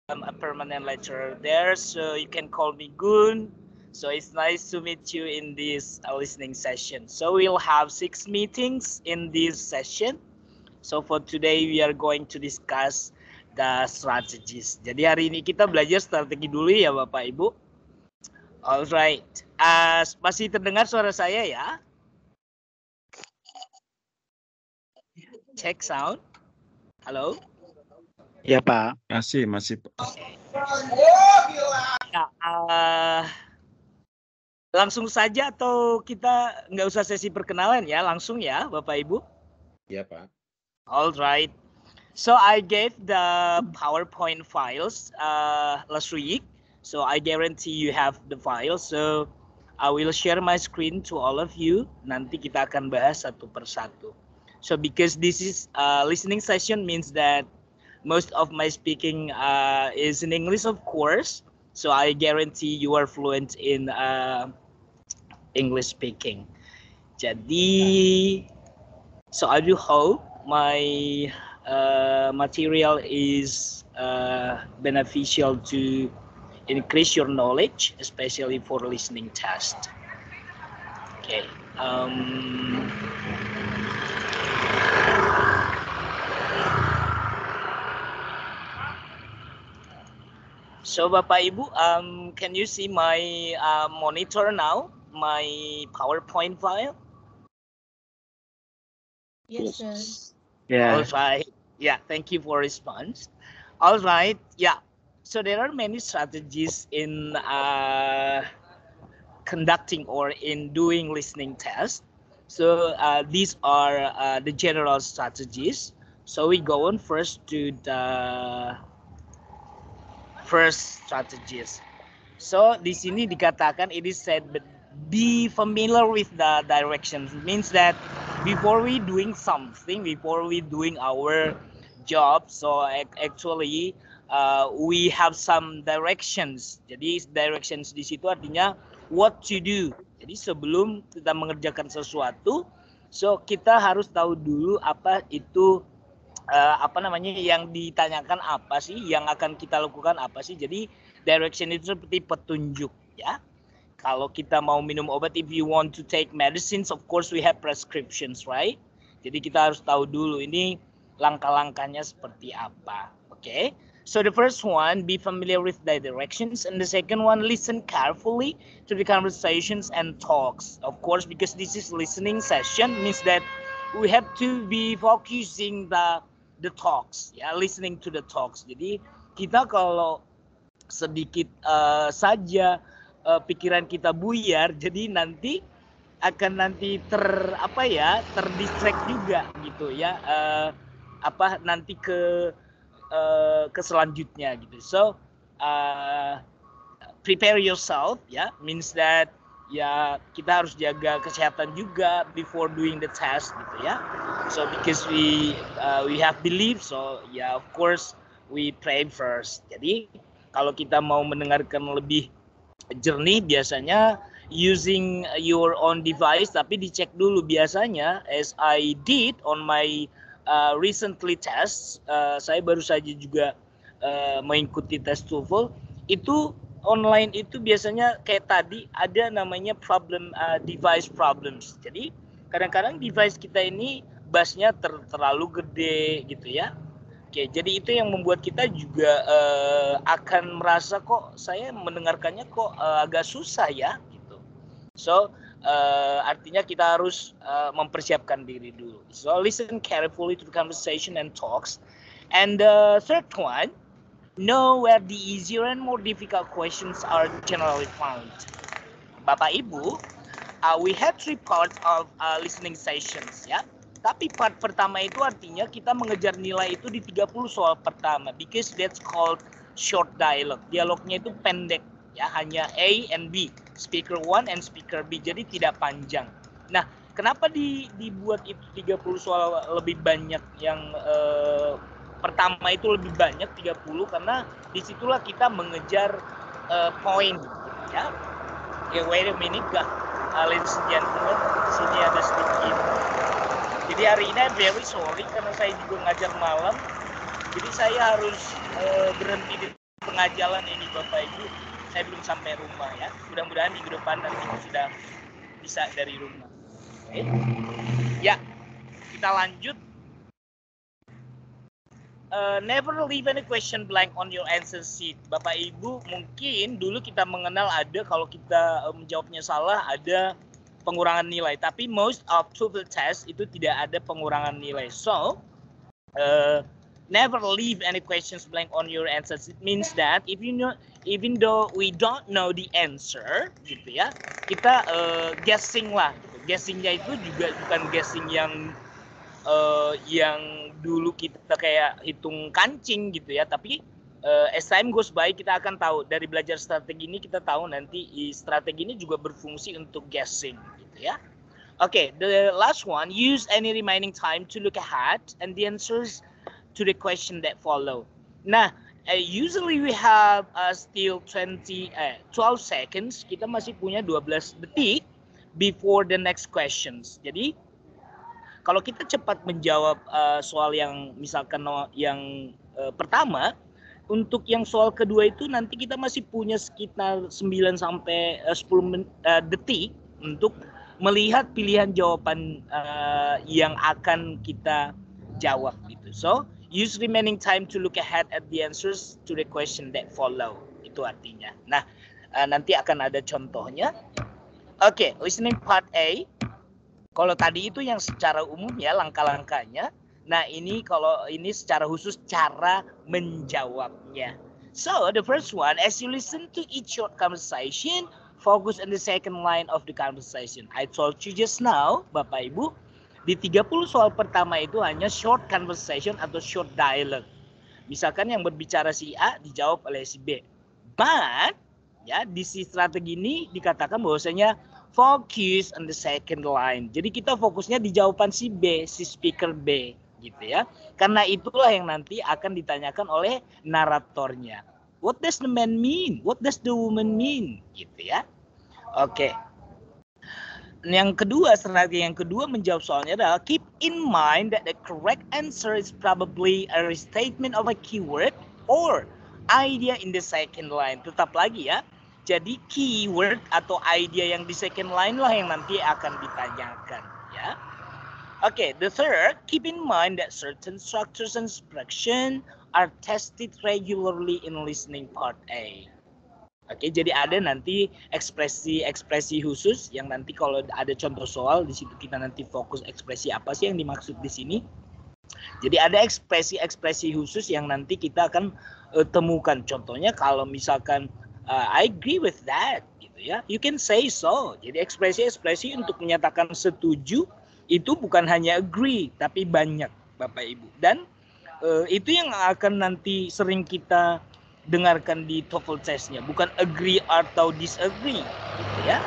a permanent lecturer there, so you can call me Gun. So it's nice to meet you in this listening session. So we'll have 6 meetings in this session. So for today we are going to discuss the strategies. Jadi hari ini kita belajar strategi dulu ya Bapak Ibu. Alright, masih terdengar suara saya ya? Check sound. Halo? Ya Pak. Masih. Ya, langsung saja atau kita nggak usah sesi perkenalan ya, langsung ya Bapak Ibu? Ya Pak. Alright. So I gave the PowerPoint files last week. So I guarantee you have the files. So I will share my screen to all of you. Nanti kita akan bahas satu persatu. So because this is listening session means that most of my speaking is in English, of course. So I guarantee you are fluent in English speaking. Jadi, so I do hope my material is beneficial to increase your knowledge, especially for listening test. Okay. So Bapak Ibu, can you see my monitor now? My PowerPoint file? Yes, sir. Ya. All right. Yeah, thank you for response. All right. Yeah. So there are many strategies in conducting or in doing listening tests. So these are the general strategies. So we go on first to the first strategies. So di sini dikatakan it is said be familiar with the directions. It means that before we doing something, before we doing our job, so actually we have some directions. Jadi directions di situ artinya what to do. Jadi sebelum kita mengerjakan sesuatu, so kita harus tahu dulu apa itu yang ditanyakan apa sih, yang akan kita lakukan apa sih. Jadi direction itu seperti petunjuk ya. Kalau kita mau minum obat, if you want to take medicines, of course we have prescriptions, right? Jadi kita harus tahu dulu ini langkah-langkahnya seperti apa. Okay? So the first one, be familiar with the directions, and the second one, listen carefully to the conversations and talks. Of course, because this is listening session, means that we have to be focusing the talks, ya, listening to the talks. Jadi kita kalau sedikit saja pikiran kita buyar, jadi nanti akan terdistract juga gitu ya, nanti ke selanjutnya gitu. So prepare yourself ya, means that ya kita harus jaga kesehatan juga before doing the test gitu ya. So because we have belief, so yeah, of course we pray first. Jadi kalau kita mau mendengarkan lebih jernih, biasanya using your own device, tapi dicek dulu. Biasanya as I did on my recently tests, saya baru saja juga mengikuti tes TOEFL, itu online itu biasanya kayak tadi ada namanya problem device problems. Jadi kadang-kadang device kita ini bassnya terlalu gede gitu ya. Oke, jadi itu yang membuat kita juga akan merasa kok saya mendengarkannya kok agak susah ya gitu. So artinya kita harus mempersiapkan diri dulu. So listen carefully to the conversation and talks. And the third one, know where the easier and more difficult questions are generally found. Bapak Ibu, we have 3 parts of listening sessions ya. Tapi part pertama itu artinya kita mengejar nilai itu di 30 soal pertama, because that's called short dialogue. Dialognya itu pendek ya, hanya A and B, speaker 1 and speaker B, jadi tidak panjang. Nah, kenapa dibuat itu 30 soal lebih banyak, yang pertama itu lebih banyak 30, karena disitulah kita mengejar poin ya. Okay, wait a minute ladies and gentlemen, sini ada sedikit. Jadi hari ini very sorry karena saya juga ngajar malam, jadi saya harus berhenti di pengajalan ini Bapak Ibu, saya belum sampai rumah ya. Mudah-mudahan minggu depan nanti sudah bisa dari rumah. Oke. Ya, kita lanjut. Never leave any question blank on your answer sheet. Bapak Ibu, mungkin dulu kita mengenal ada kalau kita menjawabnya salah ada pengurangan nilai. Tapi most of TOEFL test itu tidak ada pengurangan nilai. So, never leave any questions blank on your answers. It means that if you know, even though we don't know the answer, gitu ya, kita guessing lah. Gitu. Guessingnya itu juga bukan guessing yang dulu kita kayak hitung kancing gitu ya, tapi as time goes by kita akan tahu dari belajar strategi ini, kita tahu nanti strategi ini juga berfungsi untuk guessing gitu ya. Okay, the last one, use any remaining time to look ahead and the answers to the question that follow. Nah, usually we have still 12 seconds, kita masih punya 12 detik before the next questions. Jadi kalau kita cepat menjawab soal yang misalkan yang pertama, untuk yang soal kedua itu nanti kita masih punya sekitar 9 sampai 10 detik untuk melihat pilihan jawaban yang akan kita jawab gitu. So, use remaining time to look ahead at the answers to the question that follow. Itu artinya. Nah, nanti akan ada contohnya. Oke, listening part A. Kalau tadi itu yang secara umum ya langkah-langkahnya. Nah ini kalau ini secara khusus cara menjawabnya. So the first one, as you listen to each short conversation, focus on the second line of the conversation. I told you just now, Bapak Ibu, di 30 soal pertama itu hanya short conversation atau short dialogue. Misalkan yang berbicara si A dijawab oleh si B. But ya di si strategi ini dikatakan bahwasanya focus on the second line. Jadi kita fokusnya di jawaban si B, si speaker B gitu ya. Karena itulah yang nanti akan ditanyakan oleh naratornya. What does the man mean? What does the woman mean? Gitu ya. Oke. Yang kedua, strategi yang kedua menjawab soalnya adalah keep in mind that the correct answer is probably a restatement of a keyword or idea in the second line. Tetap lagi ya. Jadi keyword atau idea yang di second line lah yang nanti akan ditanyakan ya. Okay, the third, keep in mind that certain structures and expression are tested regularly in listening part A. Oke, jadi ada nanti ekspresi-ekspresi khusus yang nanti kalau ada contoh soal di situ kita nanti fokus ekspresi apa sih yang dimaksud di sini. Jadi ada ekspresi-ekspresi khusus yang nanti kita akan temukan. Contohnya kalau misalkan I agree with that, gitu ya. You can say so. Jadi ekspresi-ekspresi untuk menyatakan setuju itu bukan hanya agree, tapi banyak, Bapak Ibu. Dan itu yang akan nanti sering kita dengarkan di TOEFL testnya, bukan agree atau disagree, gitu ya.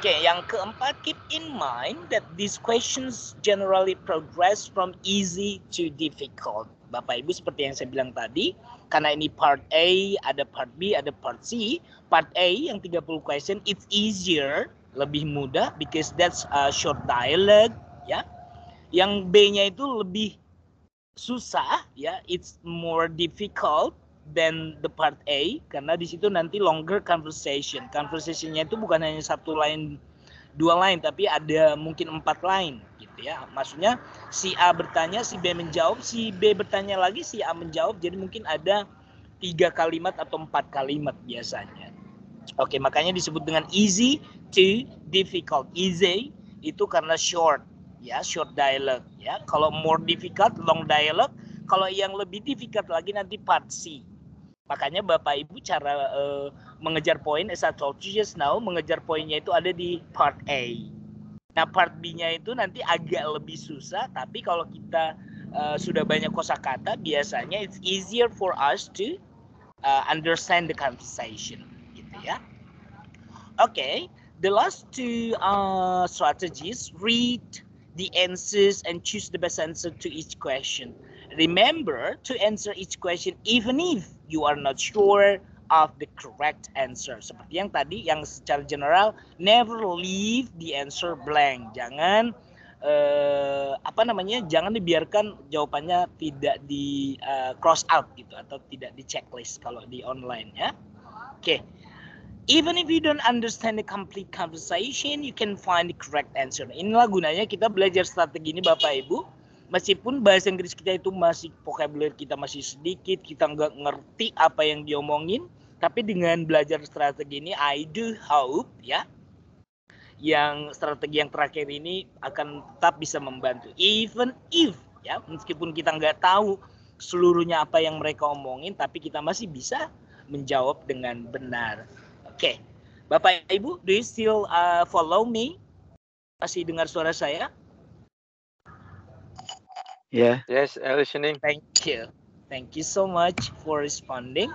Oke, yang keempat, keep in mind that these questions generally progress from easy to difficult. Bapak Ibu seperti yang saya bilang tadi, karena ini part A, ada part B, ada part C. Part A yang 30 question, it's easier, lebih mudah because that's a short dialogue, ya. Yang B-nya itu lebih susah, ya, it's more difficult than the part A, karena di situ nanti longer conversation. Conversationnya itu bukan hanya satu line, dua line, tapi ada mungkin 4 line, gitu ya. Maksudnya si A bertanya, si B menjawab, si B bertanya lagi, si A menjawab. Jadi mungkin ada 3 kalimat atau 4 kalimat biasanya. Oke, makanya disebut dengan easy to difficult. Easy itu karena short, ya, short dialogue, ya. Kalau more difficult, long dialogue. Kalau yang lebih difficult lagi nanti part C. Makanya Bapak Ibu cara mengejar poin, as I told you just now, mengejar poinnya itu ada di part A. Nah part B-nya itu nanti agak lebih susah, tapi kalau kita sudah banyak kosakata, biasanya it's easier for us to understand the conversation, gitu ya. Okay, the last two strategies, read the answers and choose the best answer to each question. Remember to answer each question even if you are not sure of the correct answer. Seperti yang tadi, yang secara general, never leave the answer blank. Jangan jangan dibiarkan jawabannya tidak di cross out gitu atau tidak di checklist kalau di online ya. Oke. Even if you don't understand the complete conversation, you can find the correct answer. Inilah gunanya kita belajar strategi ini Bapak Ibu. Meskipun bahasa Inggris kita itu masih vocabulary kita masih sedikit, kita nggak ngerti apa yang diomongin, tapi dengan belajar strategi ini, I do hope ya, yang strategi yang terakhir ini akan tetap bisa membantu. Even if ya, meskipun kita nggak tahu seluruhnya apa yang mereka omongin, tapi kita masih bisa menjawab dengan benar. Oke, Bapak Ibu, do you still follow me? Masih dengar suara saya? Yeah. Yes, listening. Thank you so much for responding.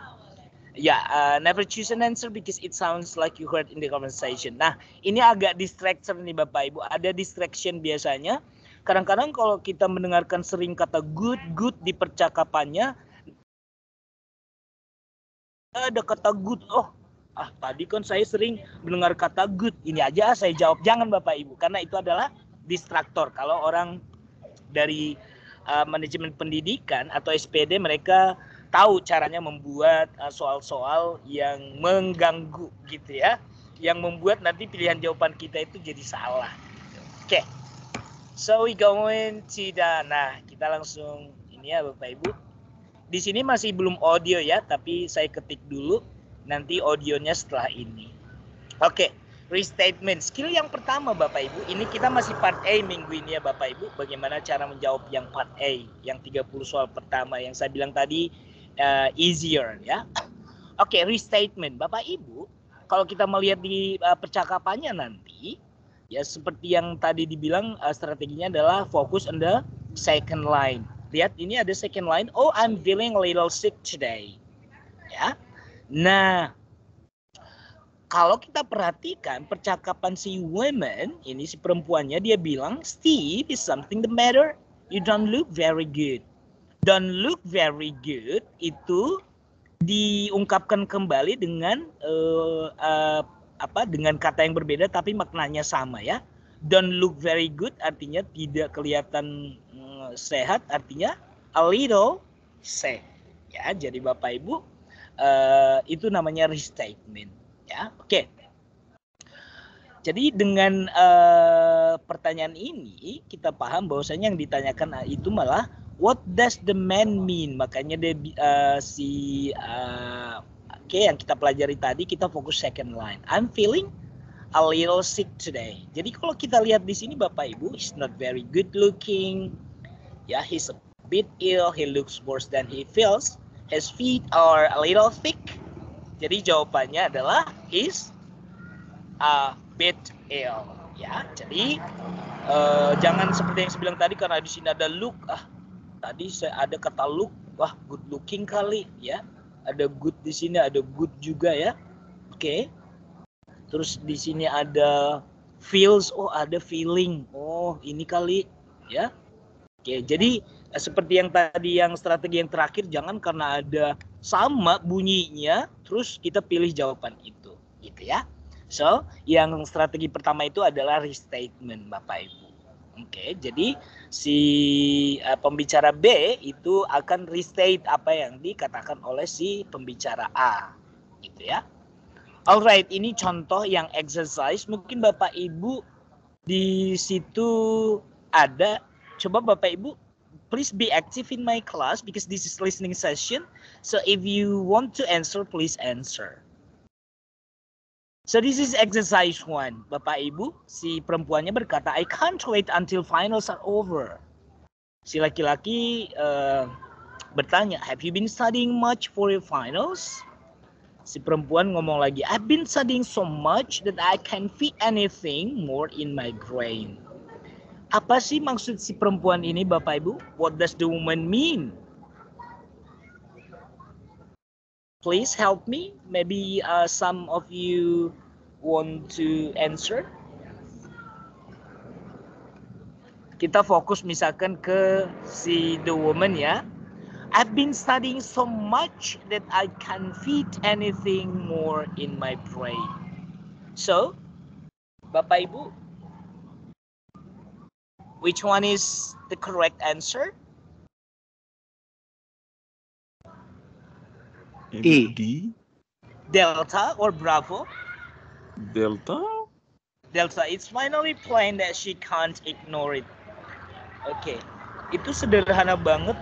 Never choose an answer because it sounds like you heard in the conversation. Nah, ini agak distraction nih Bapak Ibu. Ada distraction biasanya. Kadang-kadang kalau kita mendengarkan sering kata good di percakapannya, ada kata good. Tadi kan saya sering mendengar kata good. Ini aja saya jawab. Jangan Bapak Ibu, karena itu adalah distraktor. Kalau orang dari manajemen pendidikan atau SPD, mereka tahu caranya membuat soal-soal yang mengganggu gitu ya, yang membuat nanti pilihan jawaban kita itu jadi salah. Oke. So we going to kita langsung ini ya Bapak Ibu. Di sini masih belum audio ya, tapi saya ketik dulu nanti audionya setelah ini. Oke. Restatement. Skill yang pertama Bapak Ibu, ini kita masih part A minggu ini ya Bapak Ibu. Bagaimana cara menjawab yang part A, yang 30 soal pertama yang saya bilang tadi easier ya. Oke, restatement. Bapak Ibu, kalau kita melihat di percakapannya nanti, ya seperti yang tadi dibilang strateginya adalah fokus on the second line. Lihat ini ada second line, oh I'm feeling a little sick today. Ya. Nah, kalau kita perhatikan percakapan si woman, ini si perempuannya, dia bilang, Steve, is something the matter? You don't look very good. Don't look very good itu diungkapkan kembali dengan dengan kata yang berbeda tapi maknanya sama ya. Don't look very good artinya tidak kelihatan sehat, artinya a little sick. Ya, jadi Bapak Ibu itu namanya restatement. Ya, oke. Jadi dengan pertanyaan ini kita paham bahwasanya yang ditanyakan itu malah what does the man mean? Makanya dia yang kita pelajari tadi kita fokus second line. I'm feeling a little sick today. Jadi kalau kita lihat di sini Bapak Ibu, he's not very good looking. Ya, he's a bit ill. He looks worse than he feels. His feet are a little thick. Jadi jawabannya adalah he's a bit ill. Ya, jadi jangan seperti yang saya bilang tadi karena di sini ada look. Tadi saya ada kata look, good looking kali ya. Ada good di sini, ada good juga ya. Oke. Terus di sini ada feels, ada feeling. Oh, ini kali ya. Oke, jadi seperti yang tadi yang strategi yang terakhir, jangan karena ada sama bunyinya terus kita pilih jawaban itu gitu ya. So, yang strategi pertama itu adalah restatement Bapak Ibu. Oke, jadi si pembicara B itu akan restate apa yang dikatakan oleh si pembicara A gitu ya. Alright, ini contoh yang exercise. Mungkin Bapak Ibu di situ ada. Coba Bapak Ibu, please be active in my class because this is listening session. So if you want to answer, please answer. So this is exercise 1. Bapak Ibu, si perempuannya berkata, I can't wait until finals are over. Si laki-laki bertanya, have you been studying much for your finals? Si perempuan ngomong lagi, I've been studying so much that I can't fit anything more in my brain. Apa sih maksud si perempuan ini Bapak Ibu? What does the woman mean? Please help me. Maybe some of you want to answer. Kita fokus misalkan ke si the woman ya. I've been studying so much that I can't fit anything more in my brain. So, Bapak Ibu, Which one is the correct answer? E. D. Delta or Bravo? Delta. Delta. It's finally plain that she can't ignore it. Oke. Itu sederhana banget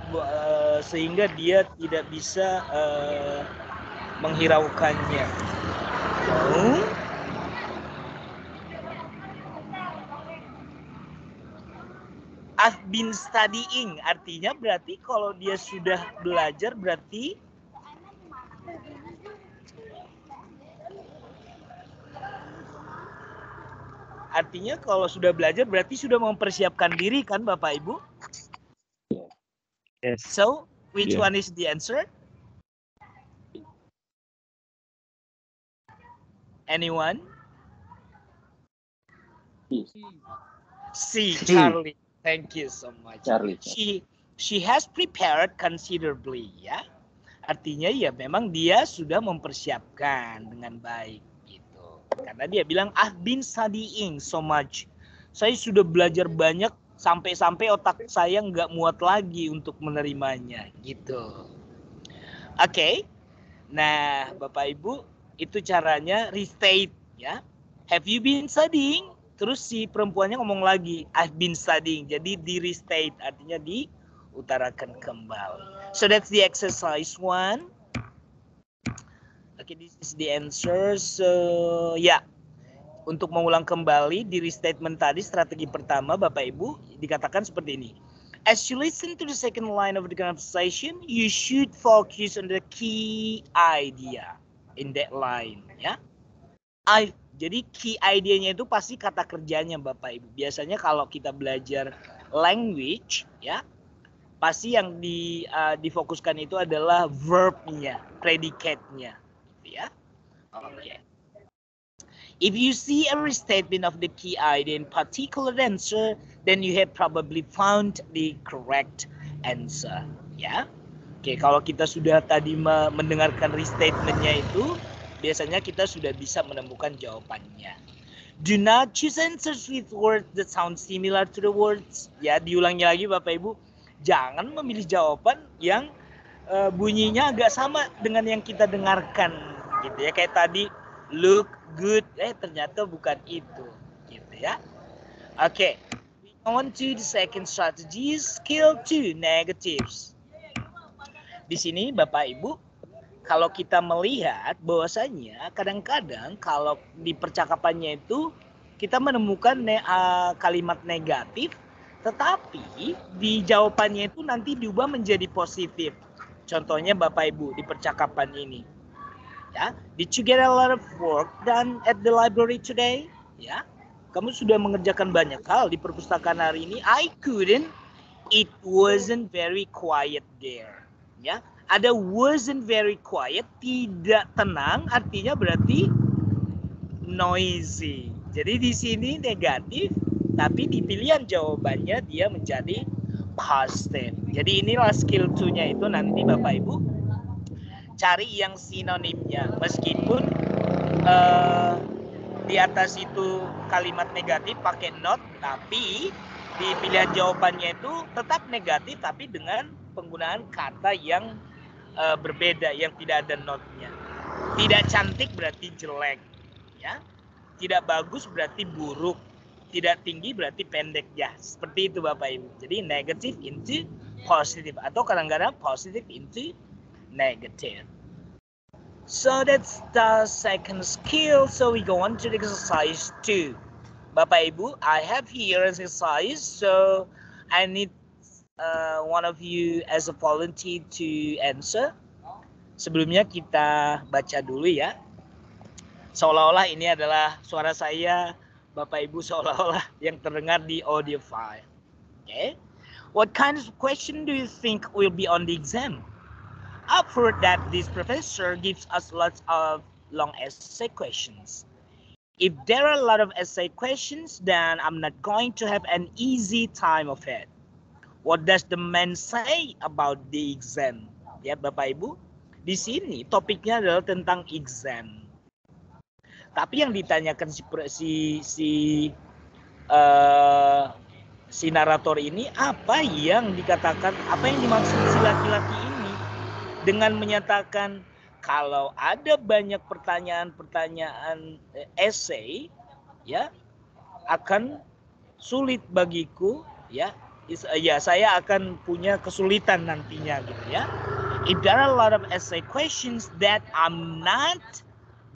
sehingga dia tidak bisa menghiraukannya. So, I've been studying, artinya berarti kalau dia sudah belajar berarti kalau sudah belajar berarti sudah mempersiapkan diri kan Bapak Ibu? Yes. So, which Yeah. one is the answer? Anyone? C. C. Charlie. Thank you so much. Charlie. She has prepared considerably, ya. Artinya ya memang dia sudah mempersiapkan dengan baik gitu. Karena dia bilang I've been studying so much. Saya sudah belajar banyak sampai-sampai otak saya nggak muat lagi untuk menerimanya gitu. Oke. Nah, Bapak Ibu, itu caranya restate ya. Have you been studying? Terus si perempuannya ngomong lagi, I've been studying. Jadi di restate, artinya diutarakan kembali. So that's the exercise 1. Okay, this is the answer. So ya, untuk mengulang kembali di restatement tadi, strategi pertama Bapak Ibu dikatakan seperti ini. As you listen to the second line of the conversation, you should focus on the key idea in that line. Ya. Jadi key idea-nya itu pasti kata kerjanya Bapak Ibu. Biasanya kalau kita belajar language ya, pasti yang difokuskan itu adalah verb-nya, predicate-nya ya. Oke. If you see a restatement of the key idea in particular answer, then you have probably found the correct answer ya. Oke, kalau kita sudah tadi mendengarkan restatement-nya itu, biasanya kita sudah bisa menemukan jawabannya. Do not choose answers with words that sound similar to the words. Ya, diulangi lagi Bapak Ibu. Jangan memilih jawaban yang bunyinya agak sama dengan yang kita dengarkan. Gitu ya, kayak tadi, look good. Ternyata bukan itu. Gitu ya. Oke. We go on to the second strategy, skill 2, negatives. Di sini Bapak Ibu, kalau kita melihat bahwasanya kadang-kadang kalau di percakapannya itu kita menemukan kalimat negatif, tetapi di jawabannya itu nanti diubah menjadi positif. Contohnya Bapak Ibu di percakapan ini. Ya, did you get a lot of work done at the library today? Ya, kamu sudah mengerjakan banyak hal di perpustakaan hari ini. I couldn't. It wasn't very quiet there. Ya. Ada wasn't very quiet, tidak tenang, artinya berarti noisy. Jadi di sini negatif, tapi di pilihan jawabannya dia menjadi positive. Jadi inilah skill 2-nya itu nanti Bapak Ibu cari yang sinonimnya. Meskipun di atas itu kalimat negatif pakai not, tapi di pilihan jawabannya itu tetap negatif, tapi dengan penggunaan kata yang berbeda, yang tidak ada notnya. Tidak cantik berarti jelek, ya. Tidak bagus berarti buruk. Tidak tinggi berarti pendek, ya. Seperti itu Bapak Ibu. Jadi negative into positive, atau kadang-kadang positive into negative. So that's the second skill. So we go on to the exercise 2. Bapak Ibu, I have here exercise. So I need one of you as a volunteer to answer. Sebelumnya kita baca dulu ya. Seolah-olah ini adalah suara saya, Bapak Ibu, seolah-olah yang terdengar di audio file. Okay. What kind of question do you think will be on the exam? I've heard that this professor gives us lots of long essay questions. If there are a lot of essay questions, then I'm not going to have an easy time of it. What does the man say about the exam? Ya Bapak Ibu, di sini topiknya adalah tentang exam. Tapi yang ditanyakan si si narator ini apa yang dikatakan, apa yang dimaksud si laki-laki ini dengan menyatakan kalau ada banyak pertanyaan-pertanyaan essay ya akan sulit bagiku ya. Ya, saya akan punya kesulitan nantinya gitu ya. If there are a lot of essay questions that I'm not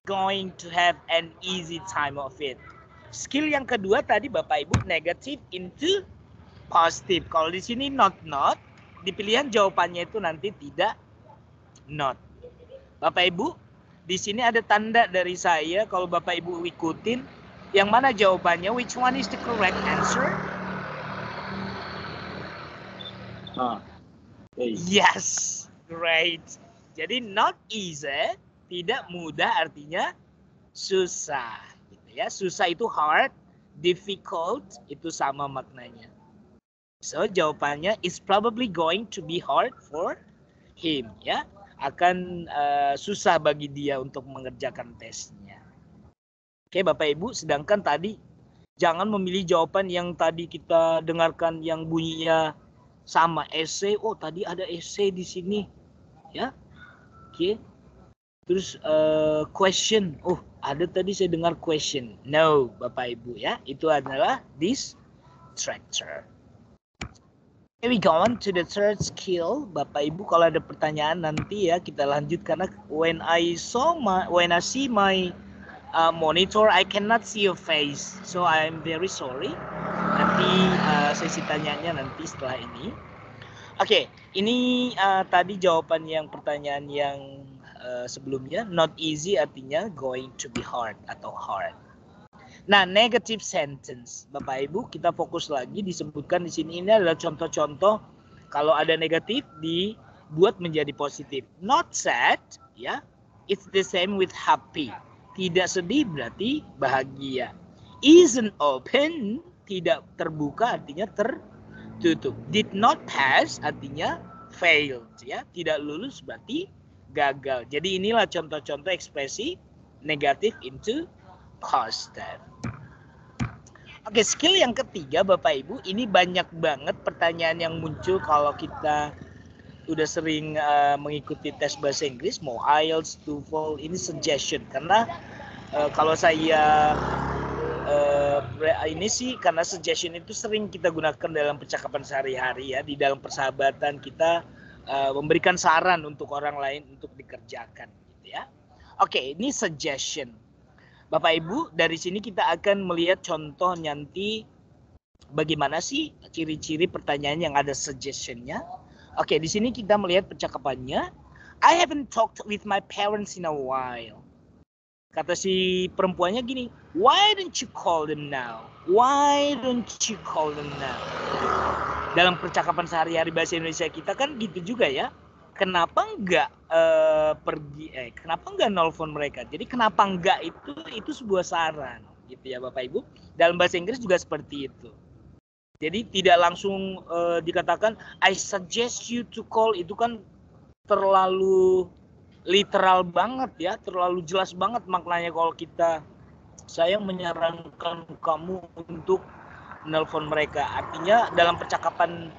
going to have an easy time of it. Skill yang kedua tadi Bapak Ibu, negative into positive. Kalau di sini not, di pilihan jawabannya itu nanti tidak not. Bapak Ibu, di sini ada tanda dari saya. Kalau Bapak Ibu ikutin, yang mana jawabannya? Which one is the correct answer? Yes, great. Jadi not easy, tidak mudah artinya susah. Gitu ya. Susah itu hard, difficult itu sama maknanya. So jawabannya is probably going to be hard for him ya. Akan susah bagi dia untuk mengerjakan tesnya. Oke Bapak Ibu, sedangkan tadi jangan memilih jawaban yang tadi kita dengarkan yang bunyinya sama essay. Oh tadi ada essay di sini ya. Oke. Terus question. Oh ada tadi saya dengar question. No Bapak Ibu ya. Itu adalah distractor. Okay, we go on to the third skill. Bapak Ibu kalau ada pertanyaan nanti ya kita lanjut karena when I see my monitor I cannot see your face. So I'm very sorry. Nanti sesi tanyanya nanti setelah ini. Oke, ini tadi jawaban yang pertanyaan yang sebelumnya. Not easy artinya going to be hard atau hard. Nah, negative sentence, Bapak Ibu, kita fokus lagi disebutkan di sini ini adalah contoh-contoh kalau ada negatif dibuat menjadi positif. Not sad, ya, it's the same with happy. Tidak sedih berarti bahagia. Isn't open, tidak terbuka artinya tertutup. Did not pass artinya failed, ya, tidak lulus berarti gagal. Jadi inilah contoh-contoh ekspresi negatif into positive. Oke, skill yang ketiga Bapak Ibu, ini banyak banget pertanyaan yang muncul kalau kita udah sering mengikuti tes bahasa Inggris, mau IELTS, TOEFL, ini suggestion. Karena kalau saya ini sih karena suggestion itu sering kita gunakan dalam percakapan sehari-hari ya, di dalam persahabatan kita memberikan saran untuk orang lain untuk dikerjakan gitu ya. Oke, ini suggestion. Bapak Ibu, dari sini kita akan melihat contoh nanti bagaimana sih ciri-ciri pertanyaan yang ada suggestion-nya. Oke, di sini kita melihat percakapannya. I haven't talked with my parents in a while. Kata si perempuannya gini, why don't you call them now? Why don't you call them now? Dalam percakapan sehari-hari bahasa Indonesia kita kan gitu juga ya. Kenapa enggak kenapa enggak nelfon mereka? Jadi kenapa enggak itu sebuah saran gitu ya Bapak Ibu. Dalam bahasa Inggris juga seperti itu. Jadi tidak langsung dikatakan I suggest you to call, itu kan terlalu literal banget ya, terlalu jelas banget maknanya kalau saya menyarankan kamu untuk nelfon mereka. Artinya dalam percakapan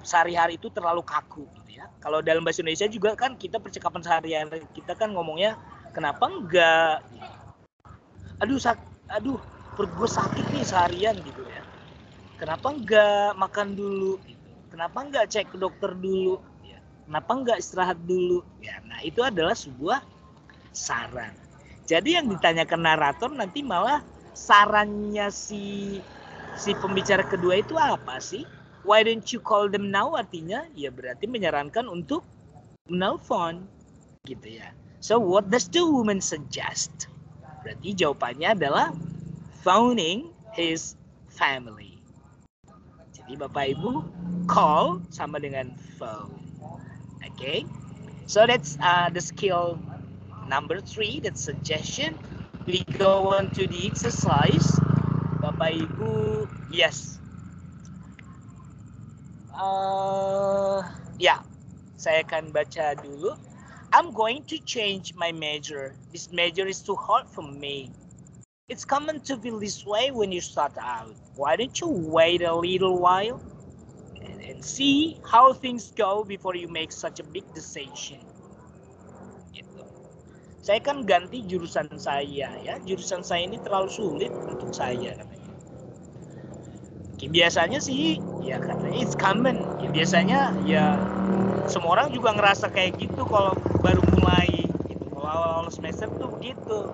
sehari-hari itu terlalu kaku gitu ya. Kalau dalam bahasa Indonesia juga kan kita percakapan sehari-hari kita kan ngomongnya kenapa enggak? Aduh perut gue sakit nih seharian gitu ya. Kenapa enggak makan dulu? Gitu. Kenapa enggak cek ke dokter dulu? Ya. Kenapa enggak istirahat dulu? Ya, nah itu adalah sebuah saran. Jadi yang ditanyakan narator nanti malah sarannya si pembicara kedua itu apa sih? Why don't you call them now? Artinya ya berarti menyarankan untuk menelpon gitu ya. So what does the woman suggest? Berarti jawabannya adalah phoning his family. Jadi Bapak Ibu, call sama dengan phone. Okay? So that's the skill number 3, that's suggestion. We go on to the exercise. Bapak Ibu, yes. Ya, saya akan baca dulu. I'm going to change my major. This major is too hard for me. It's common to feel this way when you start out. Why don't you wait a little while and see how things go before you make such a big decision? Gitu. Saya kan ganti jurusan saya ya. Jurusan saya ini terlalu sulit untuk saya katanya. Biasanya sih ya katanya it's common. Ya, biasanya ya semua orang juga ngerasa kayak gitu kalau baru mulai gitu. Kalau awal semester tuh begitu.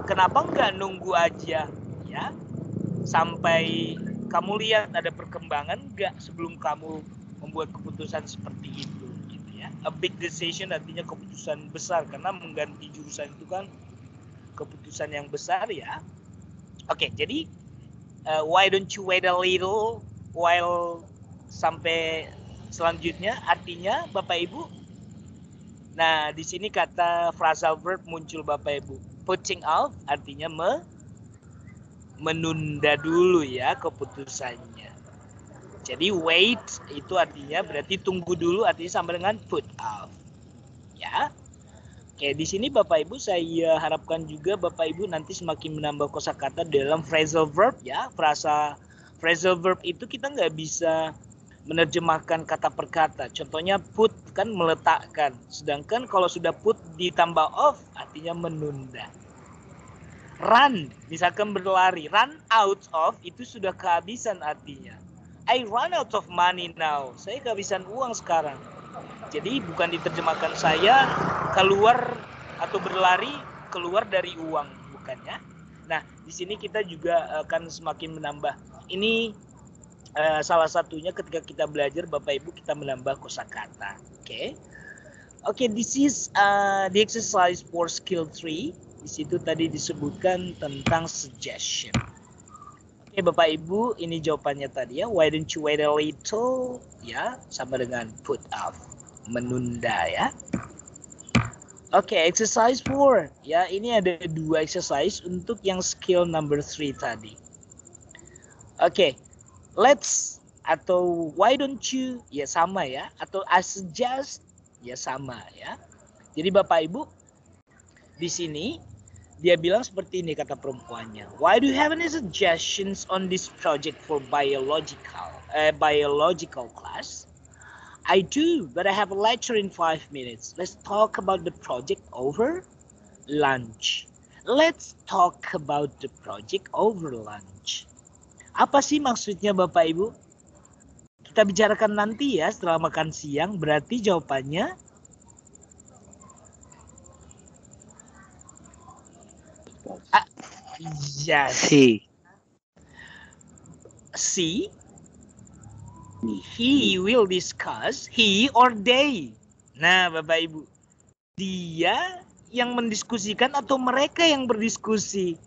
Kenapa nggak nunggu aja ya sampai kamu lihat ada perkembangan nggak sebelum kamu membuat keputusan seperti itu gitu ya. A big decision artinya keputusan besar karena mengganti jurusan itu kan keputusan yang besar ya. Oke, jadi why don't you wait a little while sampai selanjutnya artinya Bapak Ibu. Nah, di sini kata phrasal verb muncul Bapak Ibu. Putting off artinya menunda dulu ya keputusannya. Jadi wait itu artinya berarti tunggu dulu artinya sama dengan put off. Ya. Oke, di sini Bapak Ibu saya harapkan juga Bapak Ibu nanti semakin menambah kosakata dalam phrasal verb ya. Phrasal verb itu kita nggak bisa menerjemahkan kata per kata. Contohnya put kan meletakkan. Sedangkan kalau sudah put ditambah off artinya menunda. Run, misalkan berlari. Run out of itu sudah kehabisan artinya. I run out of money now. Saya kehabisan uang sekarang. Jadi bukan diterjemahkan saya keluar atau berlari keluar dari uang, bukannya. Nah, di sini kita juga akan semakin menambah. Ini salah satunya ketika kita belajar Bapak Ibu kita menambah kosakata. Oke, this is the exercise for skill 3. Di situ tadi disebutkan tentang suggestion. Oke, Bapak Ibu, ini jawabannya tadi ya. Why don't you wait a little? Ya, sama dengan put off. Menunda ya. Oke, exercise 4. Ya, ini ada 2 exercise untuk yang skill number 3 tadi. Oke, let's atau why don't you ya sama ya. Atau I suggest ya sama ya. Jadi Bapak Ibu di sini dia bilang seperti ini kata perempuannya. Why do you have any suggestions on this project for biological class? I do, but I have a lecture in 5 minutes. Let's talk about the project over lunch. Let's talk about the project over lunch. Apa sih maksudnya Bapak Ibu? Kita bicarakan nanti ya setelah makan siang. Berarti jawabannya yes. C. He will discuss, he or they. Nah, Bapak Ibu, dia yang mendiskusikan atau mereka yang berdiskusi?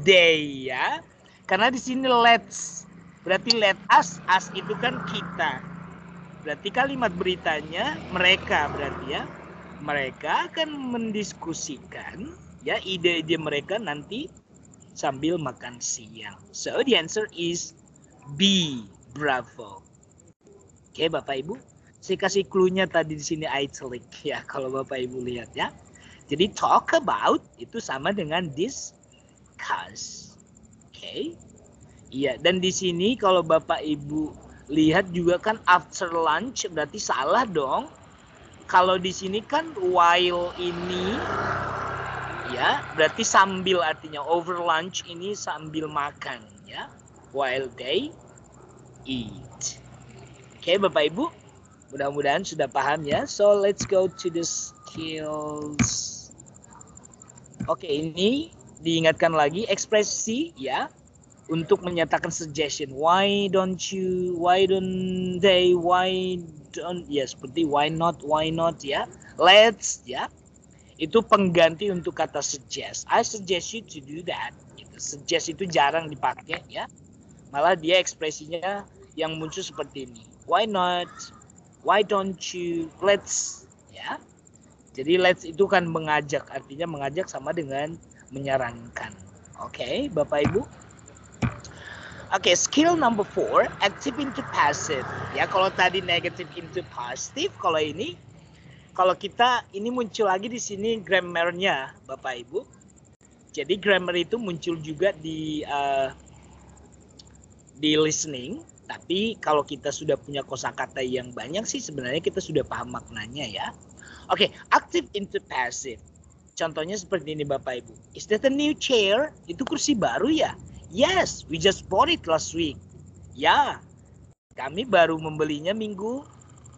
They ya. Karena di sini let's, berarti let us itu kan kita. Berarti kalimat beritanya mereka berarti ya. Mereka akan mendiskusikan ya ide-ide mereka nanti sambil makan siang. So the answer is B. Bravo. Oke, Bapak Ibu. Saya kasih clue-nya tadi di sini italic ya kalau Bapak Ibu lihat ya. Jadi talk about itu sama dengan discuss. Oke. Iya, dan di sini kalau Bapak Ibu lihat juga kan after lunch berarti salah dong. Kalau di sini kan while ini ya, berarti sambil artinya over lunch ini sambil makan ya. While they eat. Oke, Bapak Ibu, mudah-mudahan sudah paham ya. So let's go to the skills. Oke, ini diingatkan lagi ekspresi ya untuk menyatakan suggestion. Why don't you, why don't they, why don't ya seperti why not ya. Let's ya. Itu pengganti untuk kata suggest. I suggest you to do that. Suggest itu jarang dipakai ya. Malah dia ekspresinya yang muncul seperti ini. Why not? Why don't you? Let's ya. Jadi let's itu kan mengajak, artinya mengajak sama dengan menyarankan. Oke, Bapak Ibu. Oke, skill number 4, active into passive. Ya, kalau tadi negative into positive, kalau ini kalau kita ini muncul lagi di sini grammarnya, Bapak Ibu. Jadi grammar itu muncul juga di listening. Tapi kalau kita sudah punya kosakata yang banyak sih sebenarnya kita sudah paham maknanya ya. Oke, active into passive. Contohnya seperti ini Bapak Ibu. Is that a new chair? Itu kursi baru ya? Yes, we just bought it last week. Ya, kami baru membelinya minggu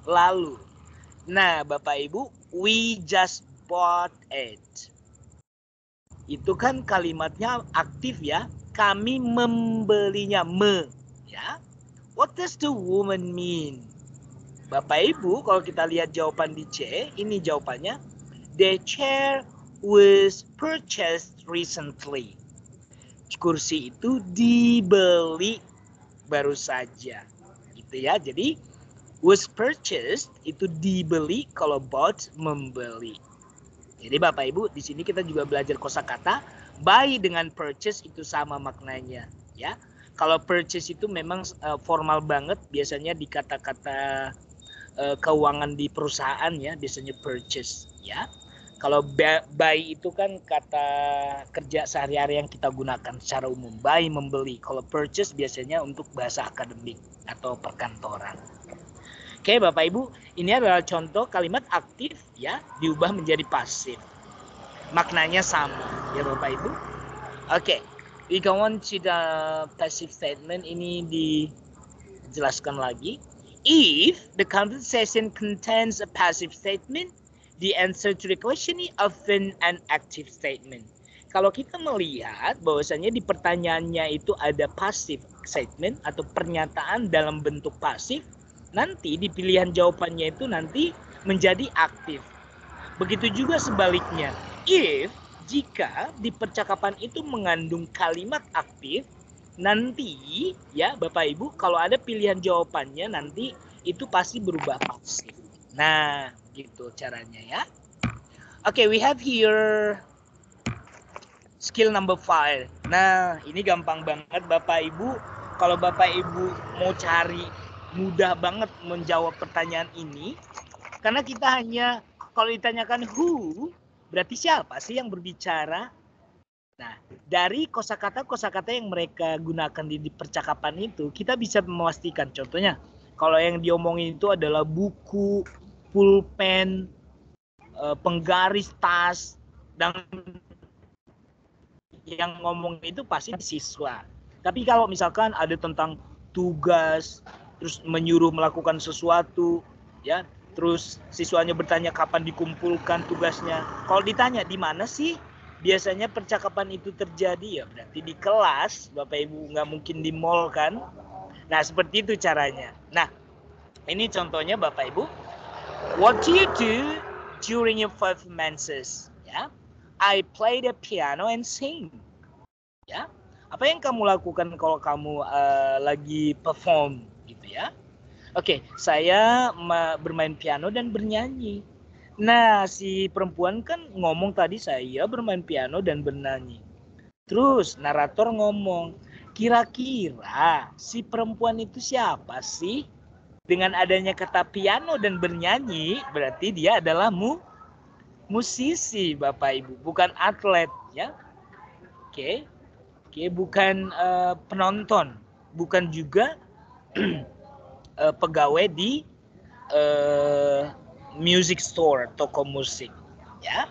lalu. Nah, Bapak Ibu, we just bought it. Itu kan kalimatnya aktif ya. Kami membelinya, ya. What does the woman mean? Bapak Ibu, kalau kita lihat jawaban di C, ini jawabannya. The chair was purchased recently. Kursi itu dibeli baru saja. Gitu ya. Jadi was purchased itu dibeli, kalau bought membeli. Jadi Bapak Ibu, di sini kita juga belajar kosakata. Buy dengan purchase itu sama maknanya, ya. Kalau purchase itu memang formal banget, biasanya di kata-kata keuangan di perusahaan ya, biasanya purchase, ya. Kalau buy itu kan kata kerja sehari-hari yang kita gunakan secara umum. Buy membeli. Kalau purchase biasanya untuk bahasa akademik atau perkantoran. Oke Bapak Ibu, ini adalah contoh kalimat aktif ya diubah menjadi pasif. Maknanya sama ya Bapak Ibu. Oke, we go on to the passive statement. Ini dijelaskan lagi. If the conversation contains a passive statement, the answer to the question is often an active statement. Kalau kita melihat bahwasanya di pertanyaannya itu ada passive statement atau pernyataan dalam bentuk pasif, nanti di pilihan jawabannya itu nanti menjadi aktif. Begitu juga sebaliknya. If, jika di percakapan itu mengandung kalimat aktif, nanti ya Bapak Ibu, kalau ada pilihan jawabannya nanti itu pasti berubah pasif. Nah, gitu caranya ya. Oke, we have here skill number 5. Nah, ini gampang banget Bapak Ibu. Kalau Bapak Ibu mau cari mudah banget menjawab pertanyaan ini, karena kita hanya kalau ditanyakan who, berarti siapa sih yang berbicara? Nah, dari kosakata-kosakata yang mereka gunakan di percakapan itu, kita bisa memastikan. Contohnya, kalau yang diomongin itu adalah buku, pulpen, penggaris tas, dan yang ngomong itu pasti siswa. Tapi kalau misalkan ada tentang tugas, terus menyuruh melakukan sesuatu, ya, terus siswanya bertanya kapan dikumpulkan tugasnya. Kalau ditanya di mana sih biasanya percakapan itu terjadi, ya berarti di kelas. Bapak Ibu nggak mungkin di mall kan. Nah seperti itu caranya. Nah ini contohnya Bapak Ibu. What do you do during your performances? Ya, I play the piano and sing. Ya, apa yang kamu lakukan kalau kamu lagi perform gitu ya? Oke, saya bermain piano dan bernyanyi. Nah, si perempuan kan ngomong tadi saya bermain piano dan bernyanyi. Terus narator ngomong, kira-kira si perempuan itu siapa sih? Dengan adanya kata piano dan bernyanyi, berarti dia adalah musisi Bapak Ibu, bukan atlet ya. Oke, bukan penonton, bukan juga pegawai di music store, toko musik ya.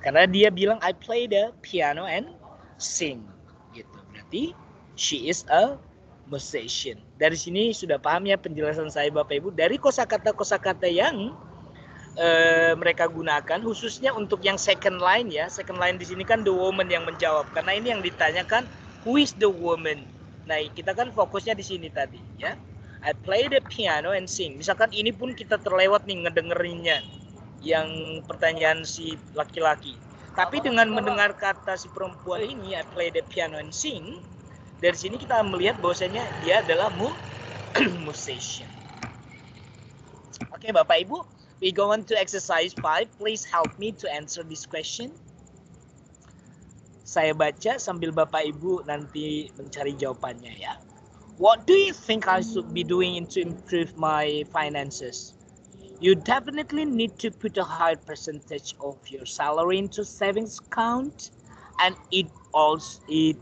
Karena dia bilang I play the piano and sing gitu. Berarti she is a musician. Dari sini sudah paham ya penjelasan saya Bapak Ibu dari kosakata-kosakata yang mereka gunakan khususnya untuk yang second line ya. Second line di sini kan the woman yang menjawab. Karena ini yang ditanyakan who is the woman. Nah, kita kan fokusnya di sini tadi ya. I play the piano and sing. Misalkan ini pun kita terlewat nih ngedengerinnya yang pertanyaan si laki-laki. Tapi dengan mendengar kata si perempuan ini I play the piano and sing, dari sini kita melihat bahwasanya dia adalah musician. Oke, Bapak Ibu, we go on to exercise 5. Please help me to answer this question. Saya baca sambil Bapak Ibu nanti mencari jawabannya ya. What do you think I should be doing to improve my finances? you definitely need to put a high percentage of your salary into savings account, and it